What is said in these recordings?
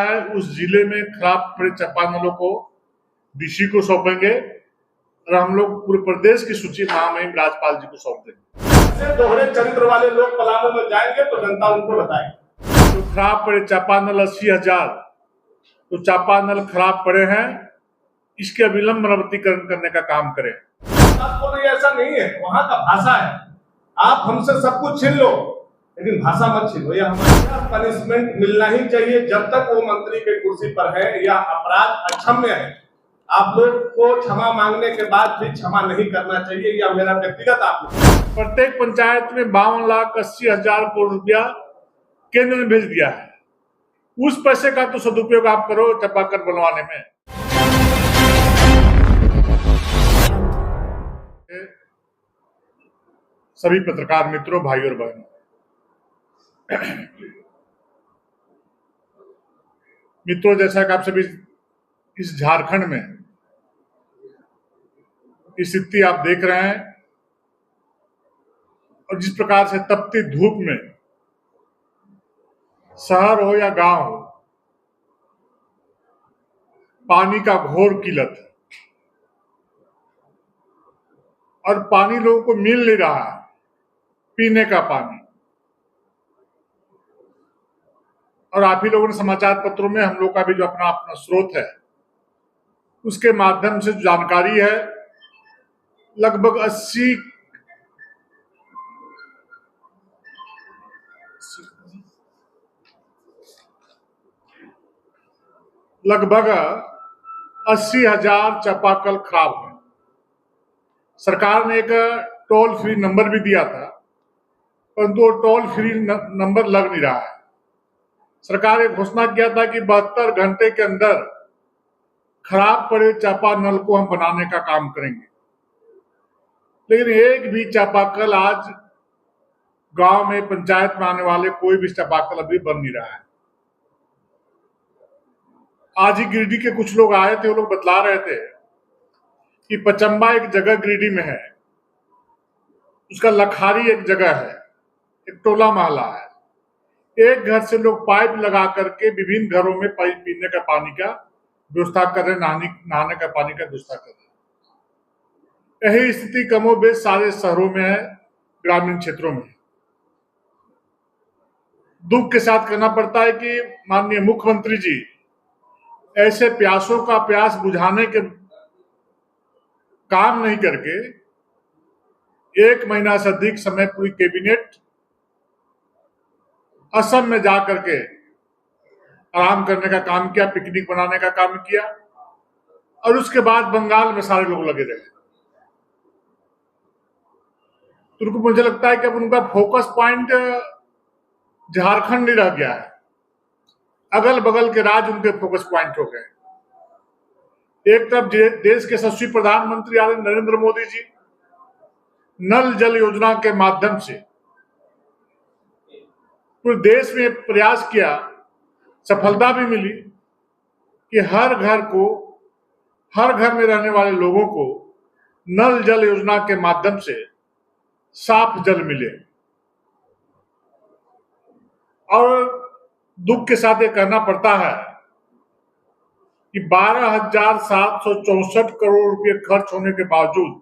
है उस जिले में खराब पड़े चापानलों को डीसी को सौंपेंगे और हम लोग पूरे प्रदेश की सूची महामहिम राज्यपाल जी को सौंप देंगे। दोहरे चरित्र वाले लोग पलामू में जाएंगे तो जनता उनको बताएगी। तो खराब पड़े चापानल 80,000 तो चापानल खराब पड़े हैं, इसके अविलंब मरम्मतीकरण करने का काम करें। ऐसा नहीं है, वहां का भाषा है, आप हमसे सब कुछ छीन लो लेकिन भाषा मत छीनो। यह हमारा पनिशमेंट मिलना ही चाहिए जब तक वो मंत्री के कुर्सी पर है। यह अपराध अक्षम्य है, आप लोग को क्षमा मांगने के बाद भी क्षमा नहीं करना चाहिए। यह मेरा व्यक्तिगत आप प्रत्येक पंचायत में 52,80,000 करोड़ रुपया केंद्र ने भेज दिया है। उस पैसे का तो सदुपयोग आप करो चापाकल बनवाने में। सभी पत्रकार मित्रों, भाइयों और बहनों, जैसा कि आप सभी इस झारखंड में स्थिति आप देख रहे हैं और जिस प्रकार से तपती धूप में शहर हो या गांव हो, पानी का घोर किल्लत है और पानी लोगों को मिल नहीं रहा है, पीने का पानी। और आप ही लोगों ने समाचार पत्रों में हम लोग का भी जो अपना स्रोत है उसके माध्यम से जानकारी है, लगभग 80 80,000 चापाकल खराब है। सरकार ने एक टोल फ्री नंबर भी दिया था, परंतु वो टोल फ्री नंबर लग नहीं रहा है। सरकार ने घोषणा किया था कि 72 घंटे के अंदर खराब पड़े चापानल को हम बनाने का काम करेंगे, लेकिन एक भी चापाकल आज गांव में पंचायत में आने वाले कोई भी चापाकल अभी बन नहीं रहा है। आज ही गिरिडीह के कुछ लोग आए थे, वो लोग बतला रहे थे कि पचम्बा एक जगह गिरिडीह में है, उसका लखारी एक जगह है, एक टोला मोहल्ला है। एक घर से लोग पाइप लगा करके विभिन्न घरों में पीने का पानी का व्यवस्था कर रहे, नहाने का पानी का व्यवस्था कर रहे। यही स्थिति कमोबेश सारे शहरों में है, ग्रामीण क्षेत्रों में। दुख के साथ कहना पड़ता है कि माननीय मुख्यमंत्री जी ऐसे प्यासों का प्यास बुझाने के काम नहीं करके 1 महीना से अधिक समय पूरी कैबिनेट असम में जा करके आराम करने का काम किया, पिकनिक बनाने का काम किया और उसके बाद बंगाल में सारे लोग लगे रहे। तो उनको मुझे लगता है कि अब उनका फोकस पॉइंट झारखंड नहीं रह गया है, अगल बगल के राज्य उनके फोकस पॉइंट हो गए। एक तरफ देश के यशस्वी प्रधानमंत्री आदरणीय नरेंद्र मोदी जी नल जल योजना के माध्यम से पूरे देश में प्रयास किया, सफलता भी मिली कि हर घर में रहने वाले लोगों को नल जल योजना के माध्यम से साफ जल मिले। और दुख के साथ ये कहना पड़ता है कि 12,764 करोड़ रुपए खर्च होने के बावजूद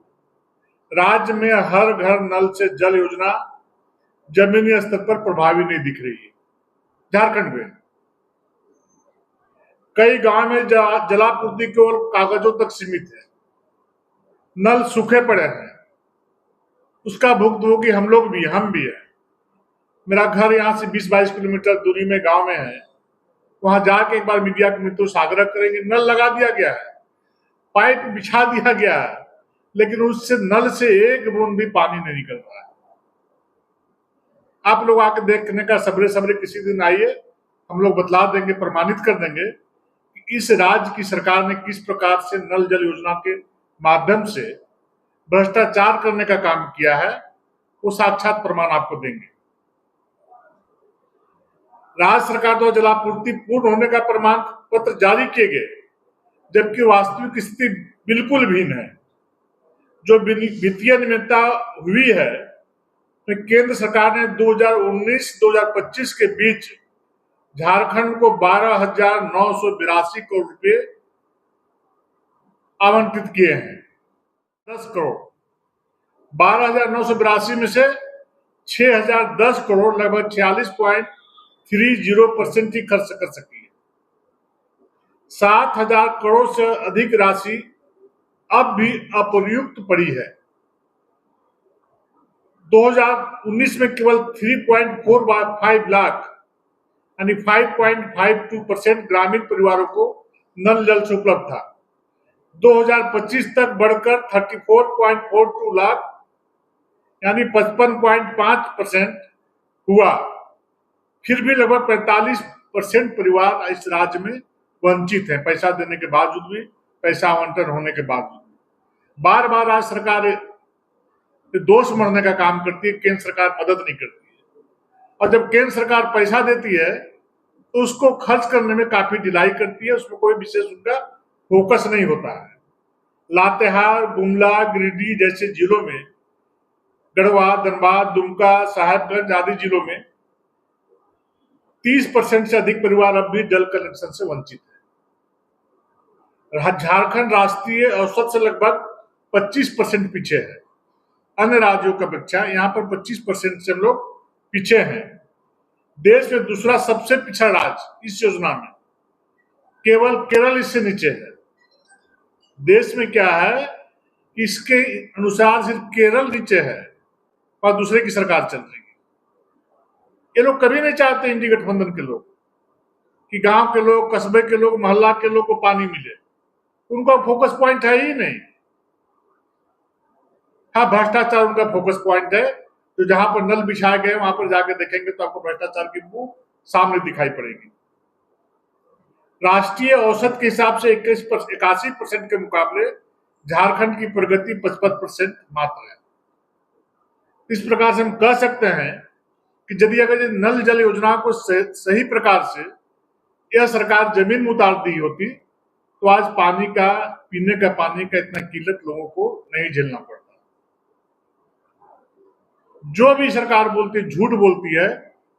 राज्य में हर घर नल से जल योजना जमीनी स्तर पर प्रभावी नहीं दिख रही है। झारखंड में कई गांव में जलापूर्ति केवल कागजों तक सीमित है, नल सूखे पड़े हैं, उसका भुगतान हम लोग भी, हम भी है। मेरा घर यहाँ से 20-22 किलोमीटर दूरी में गांव में है, वहां जाके एक बार मीडिया के मित्रों से आग्रह करेंगे। नल लगा दिया गया है, पाइप बिछा दिया गया है, लेकिन उससे नल से एक बूंद भी पानी नहीं निकल रहा है। आप लोग आके देखने का सबरे किसी दिन आइए, हम लोग बतला देंगे, प्रमाणित कर देंगे कि इस राज्य की सरकार ने किस प्रकार से नल जल योजना के माध्यम से भ्रष्टाचार करने का काम किया है। वो साक्षात प्रमाण आपको देंगे। राज्य सरकार द्वारा जलापूर्ति पूर्ण होने का प्रमाण पत्र जारी किए गए, जबकि वास्तविक स्थिति बिल्कुल भिन्न है। जो वित्तीय अनियमितता हुई है तो केंद्र सरकार ने 2019-2025 के बीच झारखंड को 12,982 करोड़ रुपए आवंटित किए हैं। 10 करोड़ 12,982 में से 6,010 करोड़ लगभग 46.30% ही खर्च कर सकी है। 7,000 करोड़ से अधिक राशि अब भी अप्रयुक्त पड़ी है। 2019 में केवल 3.45 लाख यानी 5.52% ग्रामीण परिवारों को नल जल से उपलब्ध था। 2025 तक बढ़कर 34.42 लाख यानी 55.5% हुआ। फिर भी लगभग 45% परिवार इस राज्य में वंचित है, पैसा देने के बावजूद भी, पैसा आवंटन होने के बावजूद भी। बार बार राज्य सरकार दोष मढ़ने का काम करती है, केंद्र सरकार मदद नहीं करती है। और जब केंद्र सरकार पैसा देती है तो उसको खर्च करने में काफी ढिलाई करती है, उसमें कोई विशेष उनका फोकस नहीं होता है। लातेहार, गुमला, गिरिडीह जैसे जिलों में, गढ़वा, धनबाद, दुमका, साहेबगंज आदि जिलों में 30% से अधिक परिवार अब भी जल कनेक्शन से वंचित है। झारखंड राष्ट्रीय औसत से लगभग 25% पीछे है। अन्य राज्यों की अपेक्षा यहाँ पर 25% से हम लोग पीछे हैं। देश में दूसरा सबसे पिछड़ा राज्य इस योजना में केवल केरल इससे नीचे है। देश में क्या है, इसके अनुसार सिर्फ केरल नीचे है और दूसरे की सरकार चल रही है। ये लोग कभी नहीं चाहते, इंडी गठबंधन के लोग, कि गांव के लोग, कस्बे के लोग, मोहल्ला के लोग को पानी मिले। उनका फोकस पॉइंट है ही नहीं। हाँ, भ्रष्टाचार उनका फोकस पॉइंट है। तो जहां पर नल बिछाए गए वहां पर जाके देखेंगे तो आपको भ्रष्टाचार की बू सामने दिखाई पड़ेगी। राष्ट्रीय औसत के हिसाब से 81% के मुकाबले झारखंड की प्रगति 55% मात्र है। इस प्रकार से हम कह सकते हैं कि यदि अगर नल जल योजना को सही प्रकार से यह सरकार जमीन में उतार दी होती तो आज पानी का, पीने का पानी का इतना किल्लत लोगों को नहीं झेलना पड़ता। जो भी सरकार बोलती है, झूठ बोलती है,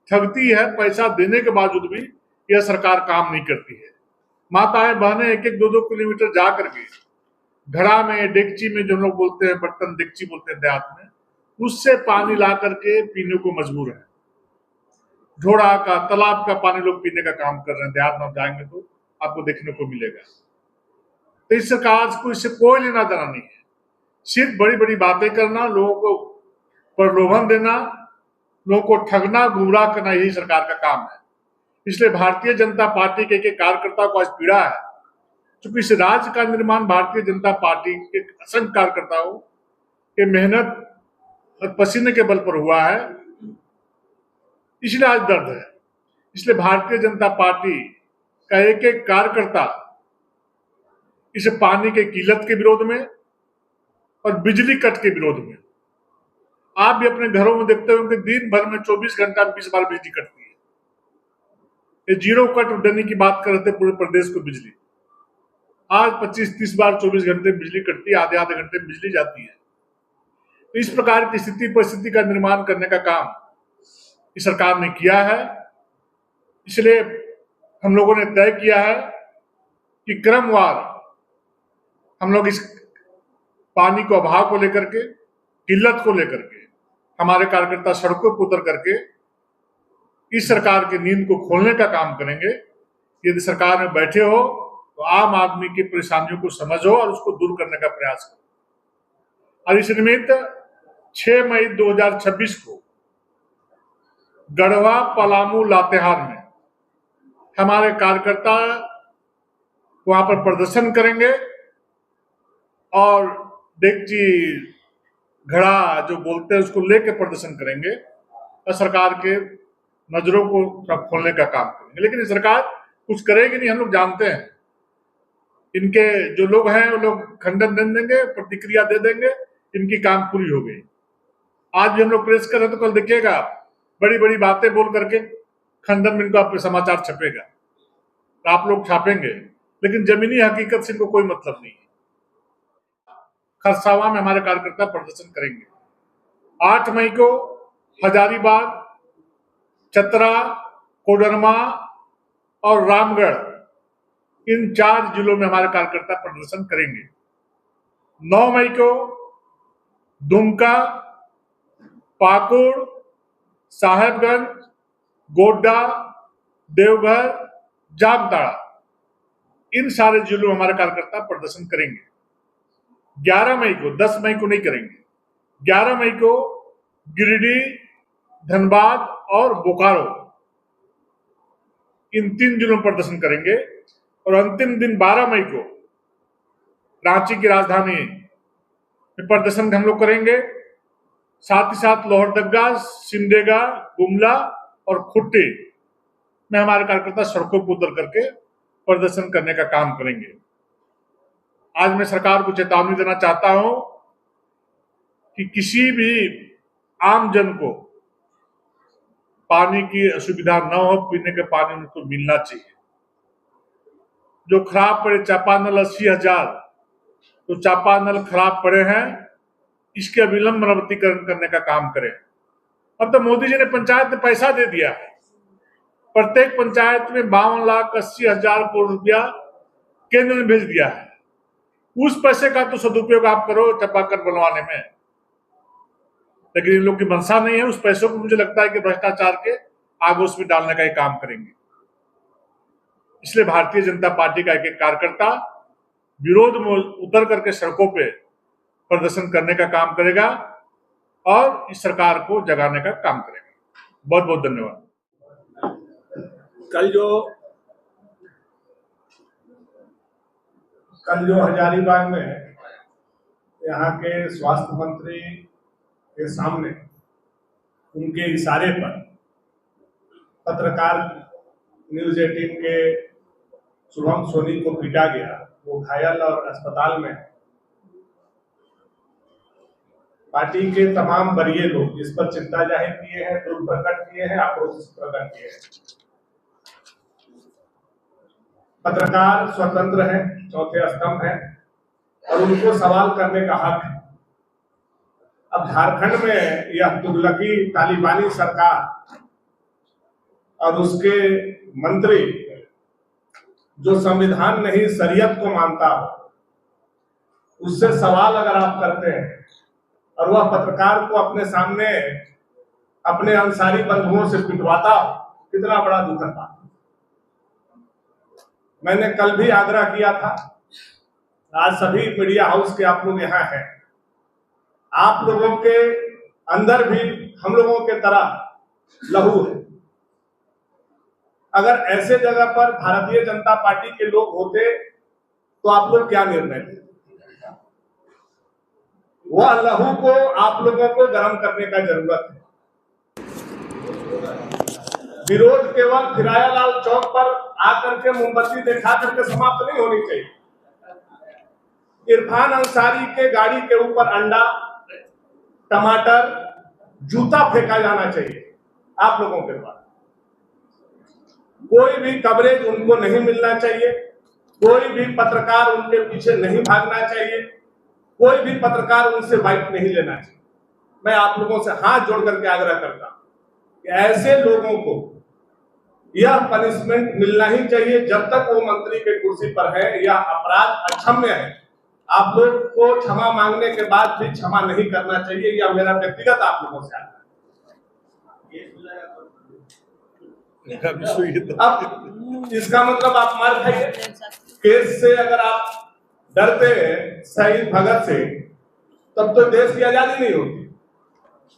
ठगती है। पैसा देने के बावजूद भी यह सरकार काम नहीं करती है। माताएं बहनें 1-1, 2-2 किलोमीटर जा करके घड़ा में, डेगची में, जो लोग बोलते हैं बर्तन डेगची बोलते हैं देहात में, उससे पानी ला करके पीने को मजबूर है। ढोड़ा का, तालाब का पानी लोग पीने का काम कर रहे हैं। देहात में जाएंगे तो आपको देखने को मिलेगा। तो इस सरकार को इससे कोई लेना देना नहीं है। सिर्फ बड़ी बड़ी बातें करना, लोगों को प्रलोभन देना, लोगों को ठगना, गुमराह करना, यही सरकार का काम है। इसलिए भारतीय जनता पार्टी के कार्यकर्ता को आज पीड़ा है, क्योंकि इस राज्य का निर्माण भारतीय जनता पार्टी के असंख्य कार्यकर्ताओं के मेहनत और पसीने के बल पर हुआ है, इसलिए आज दर्द है। इसलिए भारतीय जनता पार्टी का एक एक कार्यकर्ता इस पानी के किल्लत के विरोध में और बिजली कट के विरोध में, आप भी अपने घरों में देखते होंगे दिन भर में 24 घंटा 20 बार बिजली कटती है। ये जीरो कट देने की बात कर रहे थे पूरे प्रदेश को बिजली। आज 25-30 बार 24 घंटे बिजली कटती है, आधे आधे घंटे बिजली जाती है। तो इस प्रकार की स्थिति परिस्थिति का निर्माण करने का काम इस सरकार ने किया है। इसलिए हम लोगों ने तय किया है कि क्रमवार हम लोग इस पानी को अभाव को लेकर के, किल्लत को लेकर के हमारे कार्यकर्ता सड़कों पर उतर करके इस सरकार की नींद को खोलने का काम करेंगे। यदि सरकार में बैठे हो तो आम आदमी की परेशानियों को समझो और उसको दूर करने का प्रयास करो। और इस निमित्त 6 मई 2026 को गढ़वा, पलामू, लातेहार में हमारे कार्यकर्ता वहां पर प्रदर्शन करेंगे और डेगची, घड़ा जो बोलते हैं उसको लेके प्रदर्शन करेंगे और सरकार के नजरों को खोलने का काम करेंगे। लेकिन सरकार कुछ करेगी नहीं, हम लोग जानते हैं। इनके जो लोग हैं वो लोग खंडन दे देंगे, प्रतिक्रिया दे देंगे, इनकी काम पूरी हो गई। आज भी हम लोग प्रेस कर रहे हैं तो कल देखिएगा बड़ी बड़ी बातें बोल करके खंडन में इनका समाचार छपेगा, तो आप लोग छापेंगे, लेकिन जमीनी हकीकत से इनको कोई मतलब नहीं है। खरसावां में हमारे कार्यकर्ता प्रदर्शन करेंगे। 8 मई को हजारीबाग, चतरा, कोडरमा, और रामगढ़, इन 4 जिलों में हमारे कार्यकर्ता प्रदर्शन करेंगे। 9 मई को दुमका, पाकुड़, साहेबगंज, गोड्डा, देवघर, जामताड़ा, इन सारे जिलों में हमारे कार्यकर्ता प्रदर्शन करेंगे। 11 मई को, 10 मई को नहीं करेंगे, 11 मई को गिरिडीह, धनबाद और बोकारो, इन 3 जिलों में प्रदर्शन करेंगे। और अंतिम दिन 12 मई को रांची की राजधानी में प्रदर्शन हम लोग करेंगे। साथ ही साथ लोहरदगा, सिमडेगा, गुमला और खुट्टी में हमारे कार्यकर्ता सड़कों पर उतर करके प्रदर्शन करने का काम करेंगे। आज मैं सरकार को चेतावनी देना चाहता हूं कि किसी भी आम जन को पानी की असुविधा न हो, पीने के पानी उनको मिलना चाहिए। जो खराब पड़े चापानल 80,000, तो चापानल खराब पड़े हैं, इसके अविलंब मरम्मतीकरण करने का काम करें। अब तो मोदी जी ने पंचायत में पैसा दे दिया है, प्रत्येक पंचायत में 52,80,000 करोड़ रुपया केंद्र ने भेज दिया है। उस पैसे का तो सदुपयोग आप करो चापाकल बनवाने में, लेकिन इन लोग की मंशा नहीं है। उस पैसों को मुझे लगता है कि भ्रष्टाचार के आगोश में डालने का ही काम करेंगे। इसलिए भारतीय जनता पार्टी का एक कार्यकर्ता विरोध में उतर करके सड़कों पे प्रदर्शन करने का काम करेगा और इस सरकार को जगाने का काम करेगा। बहुत बहुत धन्यवाद। कल जो हजारीबाग में यहाँ के स्वास्थ्य मंत्री के सामने उनके इशारे पर पत्रकार न्यूज 18 के शुभम सोनी को पीटा गया, वो घायल और अस्पताल में। पार्टी के तमाम वरीय लोग इस पर चिंता जाहिर किए हैं, दुख प्रकट किए हैं, आक्रोश प्रकट किए हैं। पत्रकार स्वतंत्र है, चौथे स्तंभ है और उनको सवाल करने का हक है। अब झारखंड में यह तुगलकी तालिबानी सरकार और उसके मंत्री जो संविधान नहीं शरीयत को मानता हो, उससे सवाल अगर आप करते हैं और वह पत्रकार को अपने सामने अपने अंसारी बंधुओं से पिटवाता हो, कितना बड़ा दुखद बात। मैंने कल भी आग्रह किया था, आज सभी मीडिया हाउस के आप लोग यहाँ हैं, आप लोगों के अंदर भी हम लोगों के तरह लहू है। अगर ऐसे जगह पर भारतीय जनता पार्टी के लोग होते तो आप लोग क्या निर्णय लेते? वह लहू को आप लोगों को गर्म करने का जरूरत है। विरोध केवल फिरायालाल चौक पर आकर के मोमबत्ती दिखा करके समाप्त नहीं होनी चाहिए। इरफान अंसारी के गाड़ी के ऊपर अंडा, टमाटर, जूता फेंका जाना चाहिए आप लोगों के द्वारा। कोई भी कवरेज उनको नहीं मिलना चाहिए, कोई भी पत्रकार उनके पीछे नहीं भागना चाहिए, कोई भी पत्रकार उनसे बाइट नहीं लेना चाहिए। मैं आप लोगों से हाथ जोड़ करके आग्रह करता हूं कि ऐसे लोगों को यह पनिशमेंट मिलना ही चाहिए। जब तक वो मंत्री के कुर्सी पर है, यह अपराध अक्षम्य है। आप लोग को क्षमा मांगने के बाद भी क्षमा नहीं करना चाहिए। यह मेरा व्यक्तिगत आप लोगों से आग्रह है। अब इसका मतलब आप मार खाइए। केस से अगर आप डरते हैं शहीद भगत से, तब तो देश की आजादी नहीं होती।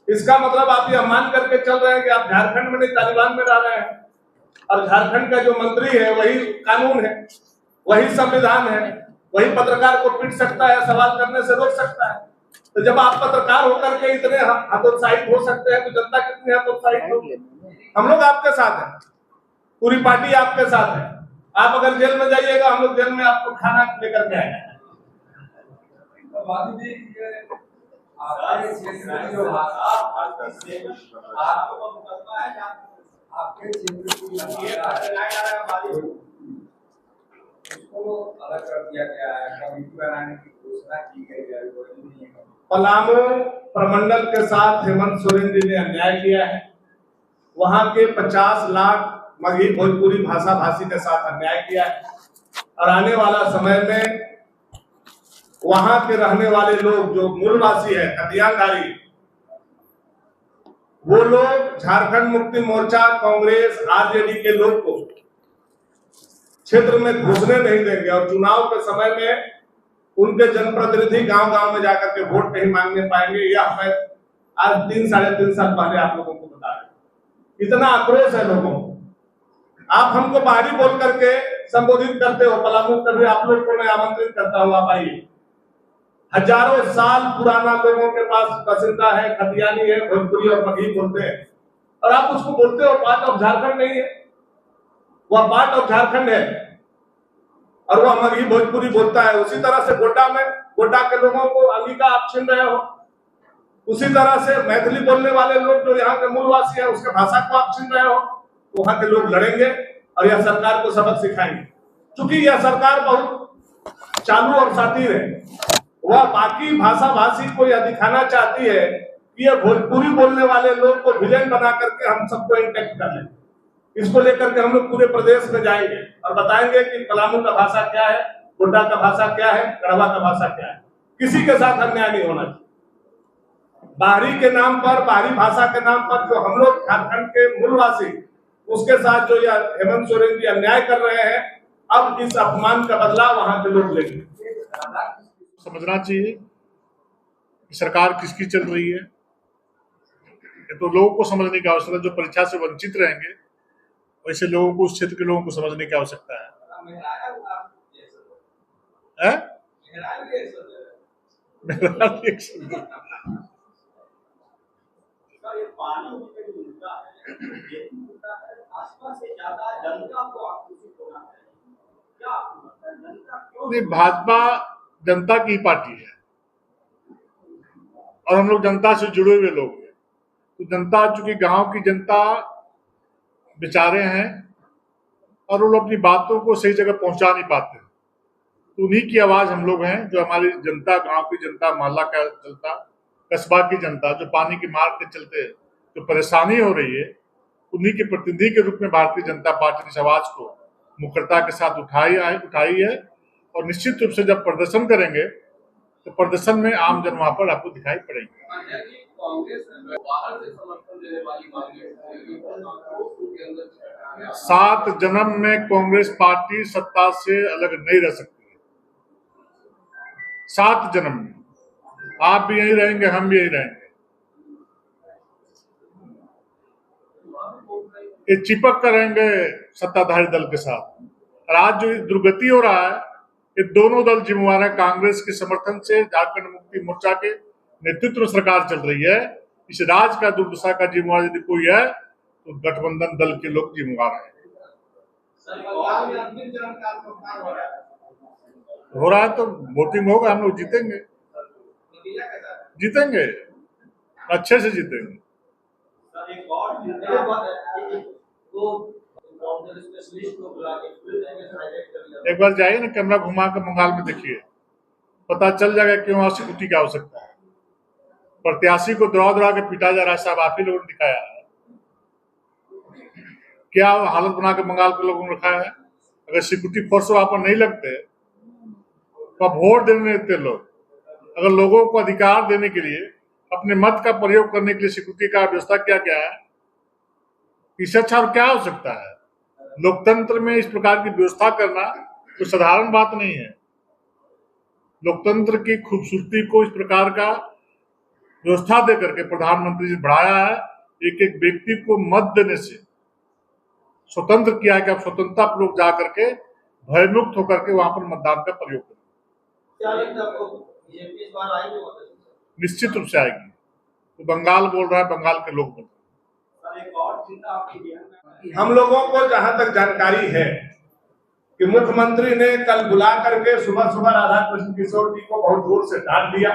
इसका मतलब आप ये मान करके चल रहे हैं कि आप झारखंड में नहीं तालिबान में रह रहे हैं, और झारखंड का जो मंत्री है वही कानून है, वही संविधान है, वही पत्रकार को पीट सकता है, सवाल करने से रोक सकता है। तो जब आप पत्रकार होकर के इतने हतोत्साहित हो सकते हैं, तो जनता कितनी हतोत्साहित होगी? हम लोग आपके साथ हैं, पूरी पार्टी आपके साथ है। आप अगर जेल में जाइएगा, हम लोग जेल में आपको खाना लेकर के आएंगे। पलामू प्रमंडल के साथ हेमंत सोरेन जी ने अन्याय किया है। वहां के 50 लाख मगही भोजपुरी भाषा भाषी के साथ अन्याय किया है और आने वाला समय में वहां के रहने वाले लोग जो मूलवासी है खतियानधारी, वो लोग झारखंड मुक्ति मोर्चा, कांग्रेस, आरजेडी के लोग को क्षेत्र में घुसने नहीं देंगे और चुनाव के समय में उनके जनप्रतिनिधि गांव-गांव में जाकर के वोट नहीं मांगने पाएंगे। यह मैं आज 3-3.5 साल पहले आप लोगों को बता रहा हूं। इतना आक्रोश है लोगों को। आप हमको बाहरी बोल करके संबोधित करते हो, पलामू कभी आप लोग को मैं आमंत्रित करता हूं, आप आइए। हजारों साल पुराना लोगों के पास बसिंदा है, खतियानी है, भोजपुरी और मगही बोलते हैं और आप उसको बोलते हो पार्ट ऑफ झारखंड नहीं है। वह पार्ट ऑफ झारखंड है और वह मगही भोजपुरी बोलता है। उसी तरह से गोड्डा के लोगों को अंगिका आप छीन रहे हो, उसी तरह से मैथिली बोलने वाले लोग जो यहाँ के मूलवासी है उसके भाषा को आप छीन रहे हो। तो वहां के लोग लड़ेंगे और यह सरकार को सबक सिखाएंगे। क्योंकि यह सरकार बहुत चालू और शातिर है, वह बाकी भाषा भाषी को यह दिखाना चाहती है कि यह भोजपुरी बोलने वाले लोग को विलेन बना करके हम सबको इंटेक्ट कर लें। इसको लेकर के हम लोग पूरे प्रदेश में जाएंगे और बताएंगे कि पलामू का भाषा क्या है, गोड्डा का भाषा क्या है, गढ़वा का भाषा क्या है। किसी के साथ अन्याय नहीं होना चाहिए। बाहरी के नाम पर, बाहरी भाषा के नाम पर जो हम लोग झारखंड के मूलवासी, उसके साथ जो यह हेमंत सोरेन जी अन्याय कर रहे हैं, अब इस अपमान का बदला वहां के लोग लेंगे। समझना चाहिए कि सरकार किसकी चल रही है। तो लोगों को समझने की आवश्यकता है। जो परीक्षा से वंचित रहेंगे वैसे लोगों को, उस क्षेत्र के लोगों को समझने की आवश्यकता है। भाजपा जनता की पार्टी है और हम लोग जनता से जुड़े हुए लोग हैं। तो जनता, चूंकि गांव की जनता बेचारे हैं और वो लोग अपनी बातों को सही जगह पहुंचा नहीं पाते, तो उन्हीं की आवाज हम लोग हैं। जो हमारी जनता, गांव की जनता, मोहल्ला का जनता, कस्बा की जनता, जो पानी की मार के चलते जो परेशानी हो रही है, उन्हीं के प्रतिनिधि के रूप में भारतीय जनता पार्टी ने इस आवाज को मुखरता के साथ उठाई है। और निश्चित रूप से जब प्रदर्शन करेंगे तो प्रदर्शन में आम जन वहां पर आपको दिखाई पड़ेगी। सात जन्म में कांग्रेस पार्टी सत्ता से अलग नहीं रह सकती है। 7 जन्म में आप भी यही रहेंगे, हम भी यही रहेंगे। ये चिपक कर रहेंगे सत्ताधारी दल के साथ। और आज जो दुर्गति हो रहा है, ये दोनों दल जिम्मेवार है। कांग्रेस के समर्थन से झारखंड मुक्ति मोर्चा के नेतृत्व में सरकार चल रही है। इस राज्य का दुर्दशा का जिम्मेवार यदि कोई है तो गठबंधन दल के लोग जिम्मेवार हैं। हो रहा है तो वोटिंग होगा, हम लोग जीतेंगे, अच्छे से जीतेंगे। एक बार जाइए ना, कैमरा घुमा कर बंगाल में देखिए, पता चल जाएगा क्यों वहां सिक्योरिटी की आवश्यकता है। प्रत्याशी को दौड़ा के पीटा जा रहा है। साहब आप ही लोगों ने दिखाया है क्या हालत बना के बंगाल के लोगों ने रखा है। अगर सिक्योरिटी फोर्स वहां पर नहीं लगते तो अब वोट देने देते लोग। अगर लोगों को अधिकार देने के लिए, अपने मत का प्रयोग करने के लिए सिक्योरिटी का व्यवस्था किया गया है, इससे अच्छा और क्या हो सकता है। लोकतंत्र में इस प्रकार की व्यवस्था करना कोई साधारण बात नहीं है। लोकतंत्र की खूबसूरती को इस प्रकार का व्यवस्था दे करके प्रधानमंत्री जी बढ़ाया है। एक एक व्यक्ति को मत देने से स्वतंत्र किया है कि आप स्वतंत्रता पर लोग जा करके भयमुक्त होकर के वहां पर मतदान का प्रयोग करें। निश्चित रूप से आएगी। तो बंगाल बोल रहा है, बंगाल के लोग बोल रहे हैं। हम लोगों को जहां तक जानकारी है कि मुख्यमंत्री ने कल बुला करके सुबह राधा कृष्ण किशोर जी को बहुत जोर से डांट दिया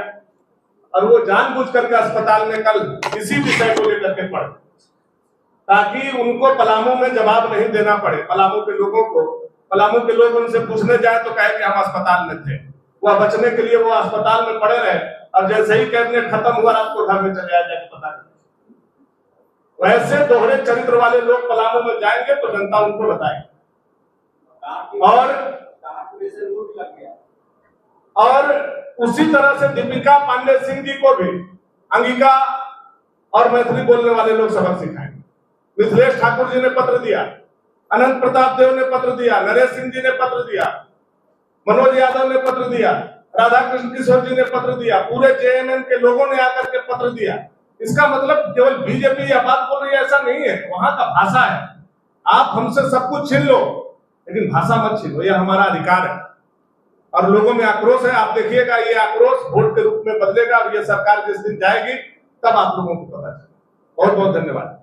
और वो जानबूझ करके अस्पताल में कल इसी विषय को लेकर के पढ़े, ताकि उनको पलामू में जवाब नहीं देना पड़े। पलामू के लोगों को, पलामू के लोग उनसे पूछने जाए तो कहे कि हम अस्पताल में थे। वह बचने के लिए वो अस्पताल में पड़े रहे और जैसे ही कैबिनेट खत्म हुआ आपको घर में चले आ जाए पता नहीं। वैसे दोहरे चरित्र वाले लोग पलामू में जाएंगे तो जनता उनको बताएगी। और उसी तरह से दीपिका पांडे सिंह जी को भी अंगिका और मैथिली बोलने वाले लोग सबक सिखाएंगे। मिथिलेश ठाकुर जी ने पत्र दिया, अनंत प्रताप देव ने पत्र दिया, नरेश सिंह जी ने पत्र दिया, मनोज यादव ने पत्र दिया, राधाकृष्ण किशोर जी ने पत्र दिया, पूरे जेएमएम के लोगों ने आकर के पत्र दिया। इसका मतलब केवल बीजेपी यह बात बोल रही है ऐसा नहीं है, वहां का भाषा है। आप हमसे सब कुछ छीन लो लेकिन भाषा मत छीनो, यह हमारा अधिकार है। और लोगों में आक्रोश है, आप देखिएगा ये आक्रोश वोट के रूप में बदलेगा और ये सरकार जिस दिन जाएगी तब आप लोगों को पता चलेगा। बहुत बहुत धन्यवाद।